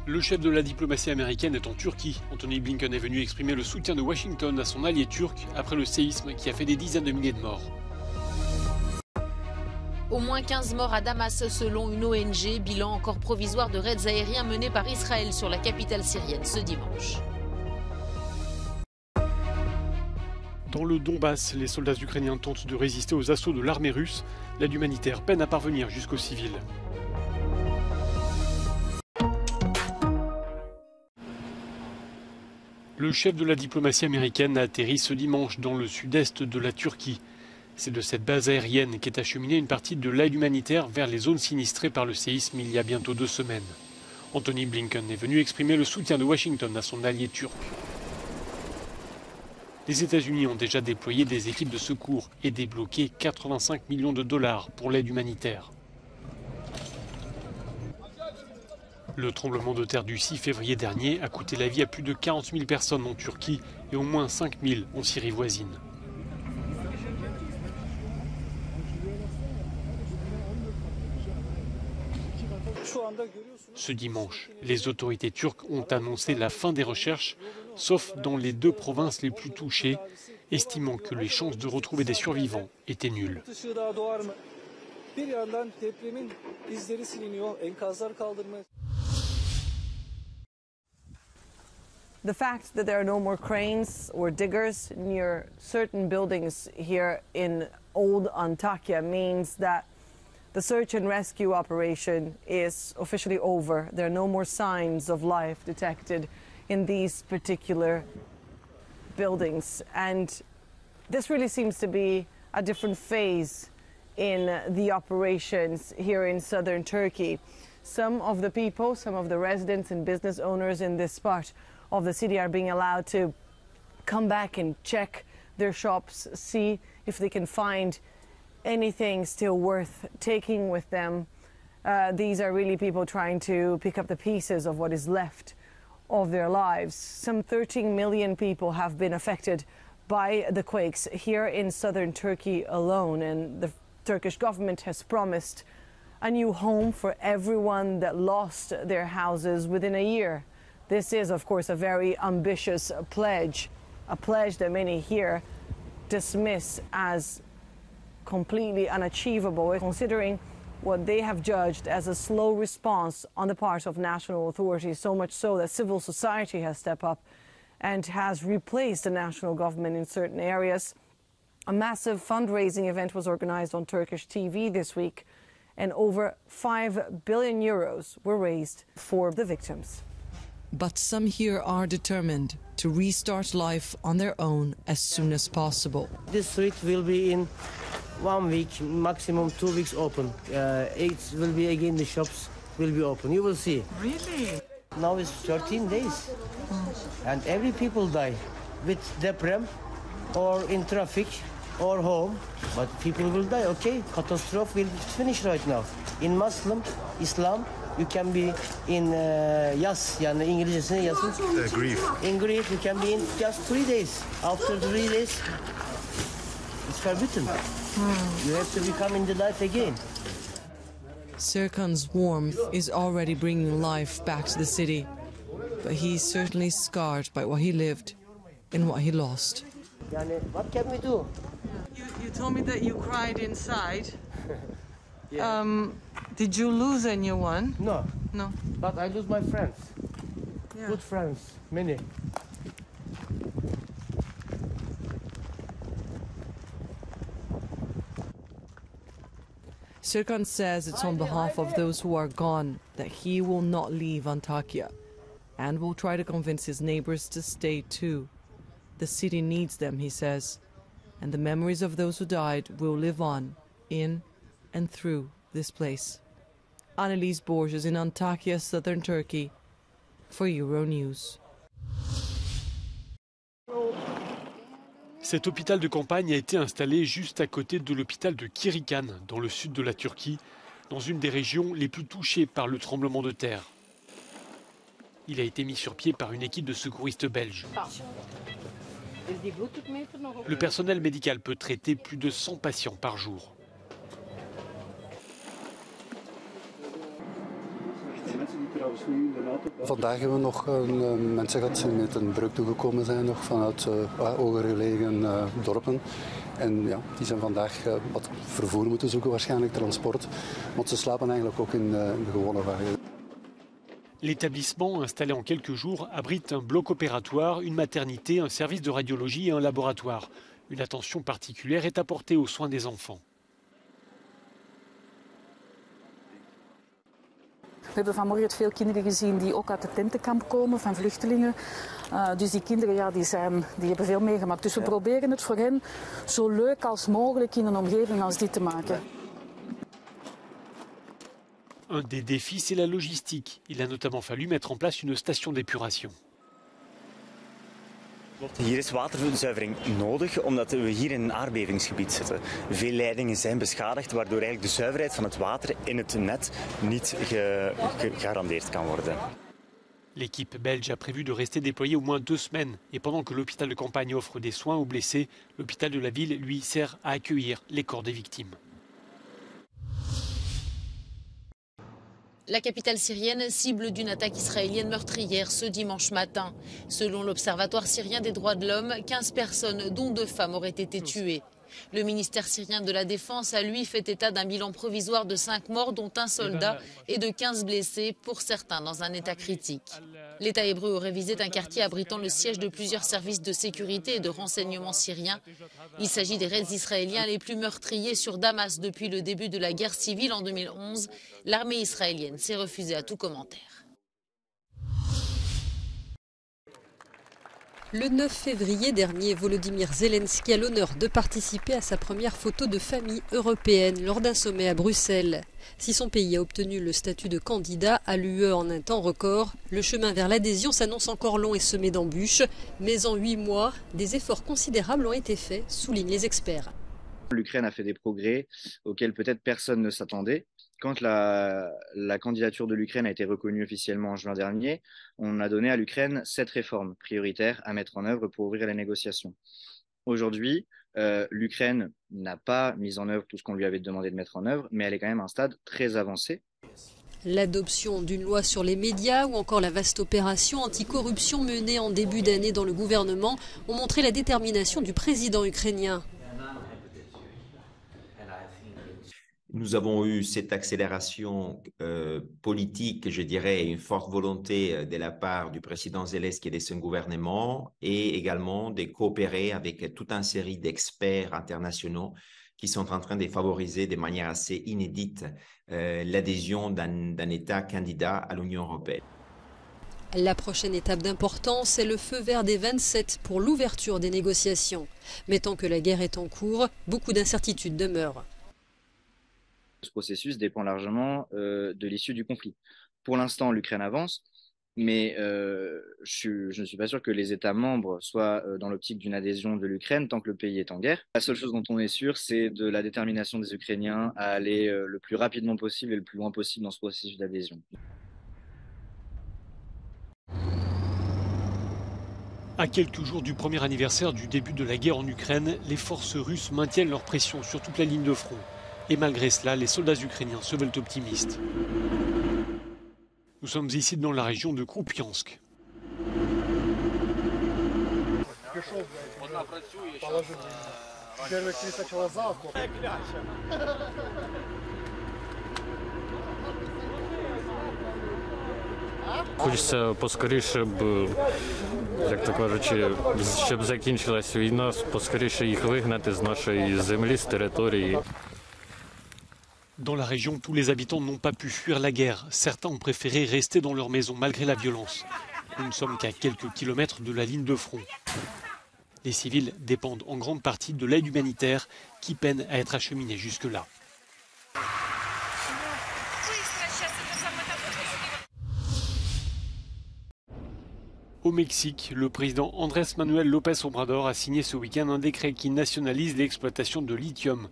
Le chef de la diplomatie américaine est en Turquie. Anthony Blinken est venu exprimer le soutien de Washington à son allié turc après le séisme qui a fait des dizaines de milliers de morts. Au moins 15 morts à Damas selon une ONG, bilan encore provisoire de raids aériens menés par Israël sur la capitale syrienne ce dimanche. Dans le Donbass, les soldats ukrainiens tentent de résister aux assauts de l'armée russe. L'aide humanitaire peine à parvenir jusqu'aux civils. Le chef de la diplomatie américaine a atterri ce dimanche dans le sud-est de la Turquie. C'est de cette base aérienne qu'est acheminée une partie de l'aide humanitaire vers les zones sinistrées par le séisme il y a bientôt 2 semaines. Anthony Blinken est venu exprimer le soutien de Washington à son allié turc. Les États-Unis ont déjà déployé des équipes de secours et débloqué 85 millions de dollars pour l'aide humanitaire. Le tremblement de terre du 6 février dernier a coûté la vie à plus de 40 000 personnes en Turquie et au moins 5 000 en Syrie voisine. Ce dimanche, les autorités turques ont annoncé la fin des recherches, sauf dans les 2 provinces les plus touchées, estimant que les chances de retrouver des survivants étaient nulles. The fact that there are no more cranes or diggers near certain buildings here in Old Antakya means that the search and rescue operation is officially over. There are no more signs of life detected in these particular buildings. And this really seems to be a different phase in the operations here in southern Turkey. Some of the people, some of the residents and business owners in this part of the city are being allowed to come back and check their shops, see if they can find anything still worth taking with them. These are really people trying to pick up the pieces of what is left of their lives. Some 13 million people have been affected by the quakes here in southern Turkey alone, and the Turkish government has promised a new home for everyone that lost their houses within a year. This is, of course, a very ambitious pledge, a pledge that many here dismiss as completely unachievable, considering what they have judged as a slow response on the part of national authorities, so much so that civil society has stepped up and has replaced the national government in certain areas. A massive fundraising event was organized on Turkish TV this week, and over 5 billion euros were raised for the victims. But some here are determined to restart life on their own as soon as possible. This street will be in 1 week, maximum 2 weeks open. It will be again, the shops will be open. You will see. Really? Now it's 13 days. And every people die with depression or in traffic or home. But people will die, okay? Catastrophe will finish right now. In Muslim, Islam, you can be in yas, yani İngilizcesine yazın. Grief. In grief, you can be in just 3 days. After 3 days, it's forbidden. You have to become in the life again. Serkan's warmth is already bringing life back to the city, but he's certainly scarred by what he lived and what he lost. Yani, what can we do? You told me that you cried inside. Yeah. Did you lose anyone? No. No. But I lose my friends. Yeah. Good friends, many. Serkan says it's on behalf of those who are gone that he will not leave Antakya and will try to convince his neighbors to stay too. The city needs them, he says, and the memories of those who died will live on in and through this place. Annelies Borges in Antakya, southern Turkey, for Euronews. Cet hôpital de campagne a été installé juste à côté de l'hôpital de Kirikan, dans le sud de la Turquie, dans une des régions les plus touchées par le tremblement de terre. Il a été mis sur pied par une équipe de secouristes belges. Le personnel médical peut traiter plus de 100 patients par jour. Vandaag hebben we nog mensen gehad die met een breuk toegekomen zijn nog vanuit hoger gelegen dorpen. En ja, die zijn vandaag wat vervoer moeten zoeken, waarschijnlijk transport. Want ze slapen eigenlijk ook in de gewone wagen. L'établissement, installé en quelques jours, abrite un bloc opératoire, une maternité, un service de radiologie et un laboratoire. Une attention particulière est apportée aux soins des enfants. We hebben vanmorgen veel kinderen gezien die ook uit het tentenkamp komen, van vluchtelingen. Dus die kinderen die hebben veel meegemaakt. Dus we proberen het voor hen zo leuk als mogelijk in een omgeving als dit te maken. Un des défis, c'est la logistique. Il a notamment fallu mettre en place une station d'épuration. Hier is waterzuivering nodig omdat we hier in een aardbevingsgebied zitten. Veel leidingen zijn beschadigd waardoor eigenlijk de zuiverheid van het water in het net niet gegarandeerd kan worden. L'équipe belge a prévu de rester déployée au moins 2 semaines. Et pendant que l'hôpital de campagne offre des soins aux blessés, l'hôpital de la ville, lui, sert à accueillir les corps des victimes. La capitale syrienne, cible d'une attaque israélienne meurtrière ce dimanche matin. Selon l'Observatoire syrien des droits de l'homme, 15 personnes, dont 2 femmes, auraient été tuées. Le ministère syrien de la Défense a, lui, fait état d'un bilan provisoire de 5 morts, dont un soldat, et de 15 blessés, pour certains dans un état critique. L'État hébreu aurait visé un quartier abritant le siège de plusieurs services de sécurité et de renseignement syriens. Il s'agit des raids israéliens les plus meurtriers sur Damas depuis le début de la guerre civile en 2011. L'armée israélienne s'est refusée à tout commentaire. Le 9 février dernier, Volodymyr Zelensky a l'honneur de participer à sa première photo de famille européenne lors d'un sommet à Bruxelles. Si son pays a obtenu le statut de candidat à l'UE en un temps record, le chemin vers l'adhésion s'annonce encore long et semé d'embûches. Mais en 8 mois, des efforts considérables ont été faits, soulignent les experts. L'Ukraine a fait des progrès auxquels peut-être personne ne s'attendait. Quand la candidature de l'Ukraine a été reconnue officiellement en juin dernier, on a donné à l'Ukraine 7 réformes prioritaires à mettre en œuvre pour ouvrir les négociations. Aujourd'hui, l'Ukraine n'a pas mis en œuvre tout ce qu'on lui avait demandé de mettre en œuvre, mais elle est quand même à un stade très avancé. L'adoption d'une loi sur les médias ou encore la vaste opération anticorruption menée en début d'année dans le gouvernement ont montré la détermination du président ukrainien. Nous avons eu cette accélération politique, je dirais, une forte volonté de la part du président Zelensky et de son gouvernement, et également de coopérer avec toute une série d'experts internationaux qui sont en train de favoriser de manière assez inédite l'adhésion d'un État candidat à l'Union européenne. La prochaine étape d'importance est le feu vert des 27 pour l'ouverture des négociations. Mais tant que la guerre est en cours, beaucoup d'incertitudes demeurent. Ce processus dépend largement de l'issue du conflit. Pour l'instant, l'Ukraine avance, mais je ne suis pas sûr que les États membres soient dans l'optique d'une adhésion de l'Ukraine tant que le pays est en guerre. La seule chose dont on est sûr, c'est de la détermination des Ukrainiens à aller le plus rapidement possible et le plus loin possible dans ce processus d'adhésion. À quelques jours du premier anniversaire du début de la guerre en Ukraine, les forces russes maintiennent leur pression sur toute la ligne de front. Et malgré cela, les soldats ukrainiens se veulent optimistes. Nous sommes ici dans la région de Kupiansk. Хочеться поскоріше б, як то кажучи, щоб закінчилась війна, поскоріше їх вигнати з нашої землі, з території. Dans la région, tous les habitants n'ont pas pu fuir la guerre. Certains ont préféré rester dans leur maison malgré la violence. Nous ne sommes qu'à quelques kilomètres de la ligne de front. Les civils dépendent en grande partie de l'aide humanitaire qui peine à être acheminée jusque-là. Au Mexique, le président Andrés Manuel López Obrador a signé ce week-end un décret qui nationalise l'exploitation de lithium.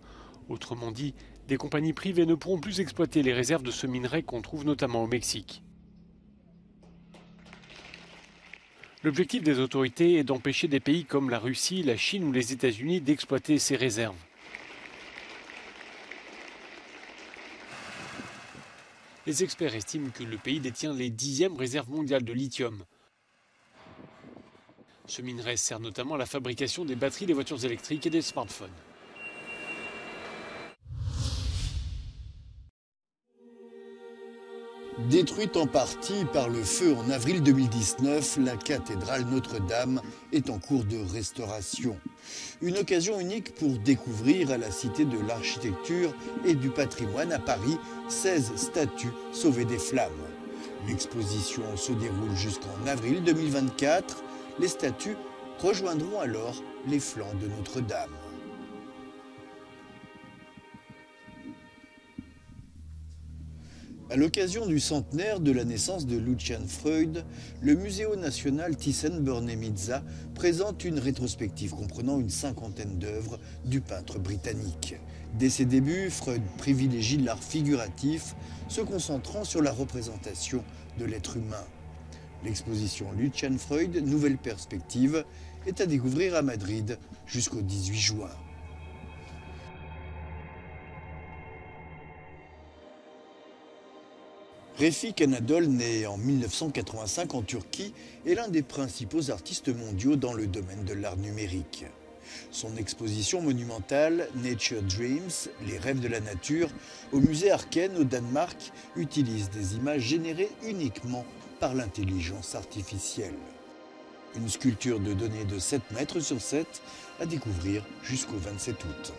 Autrement dit, des compagnies privées ne pourront plus exploiter les réserves de ce minerai qu'on trouve notamment au Mexique. L'objectif des autorités est d'empêcher des pays comme la Russie, la Chine ou les États-Unis d'exploiter ces réserves. Les experts estiment que le pays détient les 10e réserves mondiales de lithium. Ce minerai sert notamment à la fabrication des batteries des voitures électriques et des smartphones. Détruite en partie par le feu en avril 2019, la cathédrale Notre-Dame est en cours de restauration. Une occasion unique pour découvrir à la Cité de l'Architecture et du Patrimoine à Paris 16 statues sauvées des flammes. L'exposition se déroule jusqu'en avril 2024. Les statues rejoindront alors les flancs de Notre-Dame. À l'occasion du centenaire de la naissance de Lucian Freud, le Museo National Thyssen-Bornemisza présente une rétrospective comprenant une 50aine d'œuvres du peintre britannique. Dès ses débuts, Freud privilégie l'art figuratif, se concentrant sur la représentation de l'être humain. L'exposition Lucian Freud, Nouvelle Perspective, est à découvrir à Madrid jusqu'au 18 juin. Refik Anadol, né en 1985 en Turquie, est l'un des principaux artistes mondiaux dans le domaine de l'art numérique. Son exposition monumentale Nature Dreams, les rêves de la nature, au musée Arken au Danemark, utilise des images générées uniquement par l'intelligence artificielle. Une sculpture de données de 7 mètres sur 7 à découvrir jusqu'au 27 août.